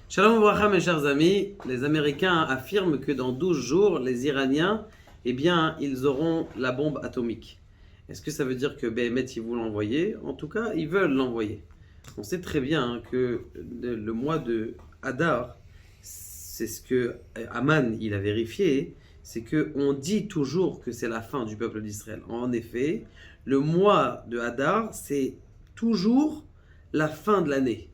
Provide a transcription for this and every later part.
Shalom Ouvracha, mes chers amis. Les Américains affirment que dans 12 jours, les Iraniens, eh bien, ils auront la bombe atomique. Est-ce que ça veut dire que Béhémet, ils vont l'envoyer? En tout cas, ils veulent l'envoyer. On sait très bien que le mois de Hadar, c'est ce que Aman, il a vérifié, c'est que on dit toujours que c'est la fin du peuple d'Israël. En effet, le mois de Hadar, c'est toujours la fin de l'année.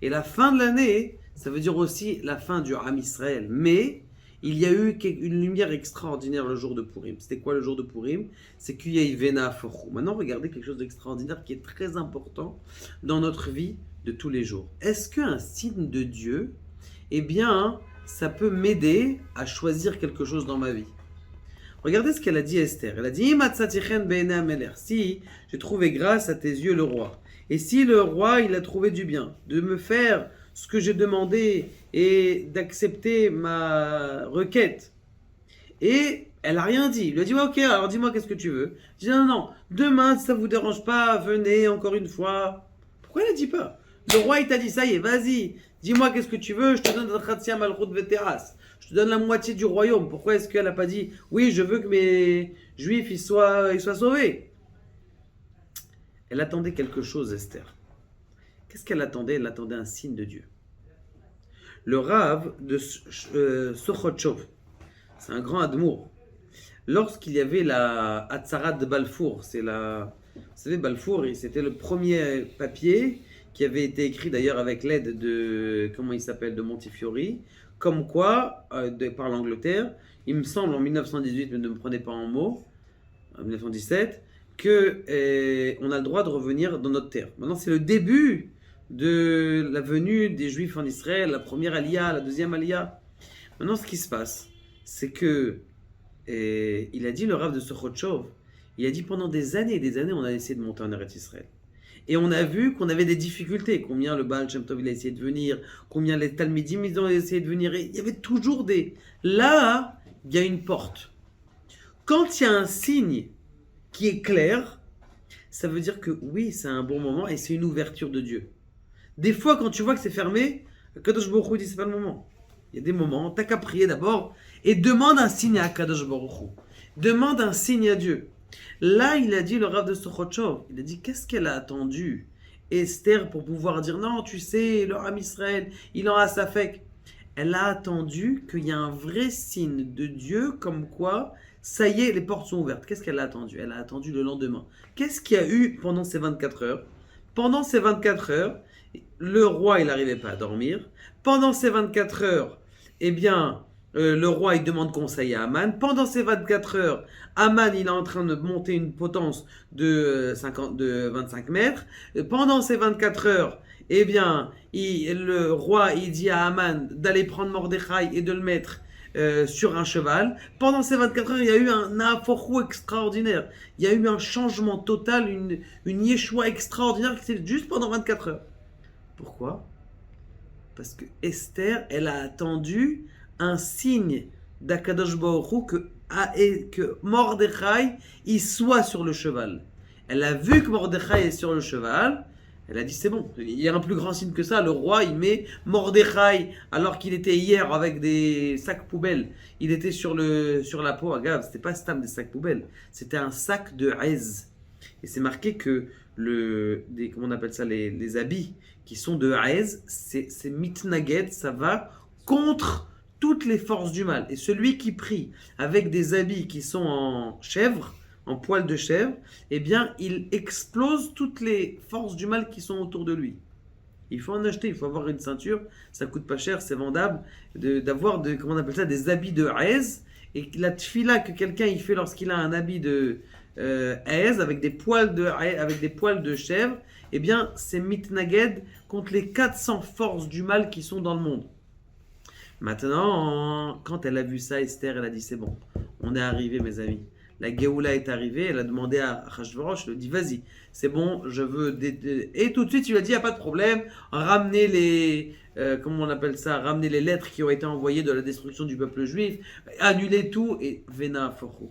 Et la fin de l'année, ça veut dire aussi la fin du Ham Israël. Mais il y a eu une lumière extraordinaire le jour de Purim. C'était quoi le jour de Purim? C'est qu'il y a eu Vena Forchou. Maintenant, regardez quelque chose d'extraordinaire qui est très important dans notre vie de tous les jours. Est-ce qu'un signe de Dieu, eh bien, ça peut m'aider à choisir quelque chose dans ma vie? Regardez ce qu'elle a dit Esther. Elle a dit si j'ai trouvé grâce à tes yeux le roi. Et si le roi il a trouvé du bien, de me faire ce que j'ai demandé et d'accepter ma requête. Et elle a rien dit. Il lui a dit ouais, ok, alors dis-moi qu'est-ce que tu veux. Je dis non, non, demain si ça vous dérange pas, venez encore une fois. Pourquoi elle ne dit pas? Le roi il t'a dit ça y est, vas-y, dis-moi qu'est-ce que tu veux, je te donne Khatia Malchut Veteras. Je te donne la moitié du royaume. Pourquoi est-ce qu'elle n'a pas dit oui, je veux que mes juifs ils soient sauvés? Elle attendait quelque chose, Esther. Qu'est-ce qu'elle attendait? Elle attendait un signe de Dieu. Le Rav de Sochotchov, c'est un grand admour. Lorsqu'il y avait la Hatzarat de Balfour, vous savez, Balfour, c'était le premier papier qui avait été écrit d'ailleurs avec l'aide de, comment il s'appelle, de Montefiore, comme quoi, par l'Angleterre, il me semble en 1918, mais ne me prenez pas en mots, en 1917, que on a le droit de revenir dans notre terre. Maintenant, c'est le début de la venue des Juifs en Israël, la première Aliyah, la deuxième Aliyah. Maintenant, ce qui se passe, c'est que il a dit, le Rav de Sochotchov, il a dit pendant des années et des années, on a essayé de monter en Eretz Israël. Et on a vu qu'on avait des difficultés. Combien le Baal Shem Tov il a essayé de venir, combien les Talmidim ils ont essayé de venir. Et il y avait toujours des... Là, il y a une porte. Quand il y a un signe qui est clair, ça veut dire que oui, c'est un bon moment et c'est une ouverture de Dieu. Des fois, quand tu vois que c'est fermé, Kadosh Baruch Hu dit c'est pas le moment. Il y a des moments, t'as qu'à prier d'abord et demande un signe à Kadosh Baruch Hu. Demande un signe à Dieu. Là, il a dit le Rav de Sochotchov, il a dit qu'est-ce qu'elle a attendu Esther pour pouvoir dire non, tu sais, le Ham Israël, il en a sa fake. Elle a attendu qu'il y a un vrai signe de Dieu comme quoi, ça y est, les portes sont ouvertes. Qu'est-ce qu'elle a attendu? Elle a attendu le lendemain. Qu'est-ce qu'il y a eu pendant ces 24 heures? Pendant ces 24 heures, le roi, il n'arrivait pas à dormir. Pendant ces 24 heures, eh bien, le roi, il demande conseil à Aman. Pendant ces 24 heures, Aman, il est en train de monter une potence de 25 mètres. Pendant ces 24 heures, eh bien, le roi, il dit à Aman d'aller prendre Mordechai et de le mettre sur un cheval. Pendant ces 24 heures, il y a eu un aforou extraordinaire. Il y a eu un changement total, une Yeshua extraordinaire qui s'est juste pendant 24 heures. Pourquoi? Parce que Esther, elle a attendu un signe d'Akadosh Baruch Hu que Mordechai il soit sur le cheval. Elle a vu que Mordechai est sur le cheval. Elle a dit c'est bon, il y a un plus grand signe que ça. Le roi il met Mordechai alors qu'il était hier avec des sacs poubelles. Il était sur la peau. Regarde, c'était pas stam des sacs poubelles, c'était un sac de Hez. Et c'est marqué que comment on appelle ça, les habits qui sont de Hez, c'est mitnaged, ça va contre toutes les forces du mal. Et celui qui prie avec des habits qui sont en chèvre, en poil de chèvre, eh bien, il explose toutes les forces du mal qui sont autour de lui. Il faut en acheter, il faut avoir une ceinture, ça coûte pas cher, c'est vendable, d'avoir, comment on appelle ça, des habits de Hez. Et la tfila que quelqu'un il fait lorsqu'il a un habit de Hez avec des poils de chèvre, eh bien, c'est mitnaged contre les 400 forces du mal qui sont dans le monde. Maintenant, quand elle a vu ça, Esther, elle a dit c'est bon, on est arrivé, mes amis. La Géoula est arrivée, elle a demandé à Achashverosh, elle lui a dit vas-y, c'est bon, je veux. Et tout de suite, il lui a dit il n'y a pas de problème, ramenez les. Comment on appelle ça? Ramenez les lettres qui ont été envoyées de la destruction du peuple juif, annulez tout et Vena Forchou.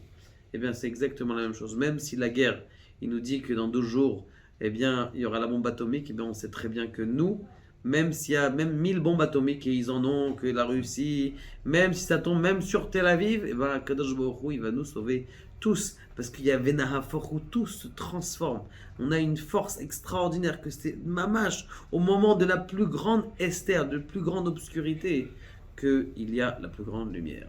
Eh bien, c'est exactement la même chose. Même si la guerre, il nous dit que dans 12 jours, eh bien, il y aura la bombe atomique, eh bien, on sait très bien que nous, même s'il y a même 1000 bombes atomiques et ils en ont, que la Russie, même si ça tombe même sur Tel Aviv, et ben Kadosh Baruch Hu, il va nous sauver tous, parce qu'il y a Venahafor où tout se transforme. On a une force extraordinaire, que c'est mamache, au moment de la plus grande Esther, de la plus grande obscurité, qu'il y a la plus grande lumière.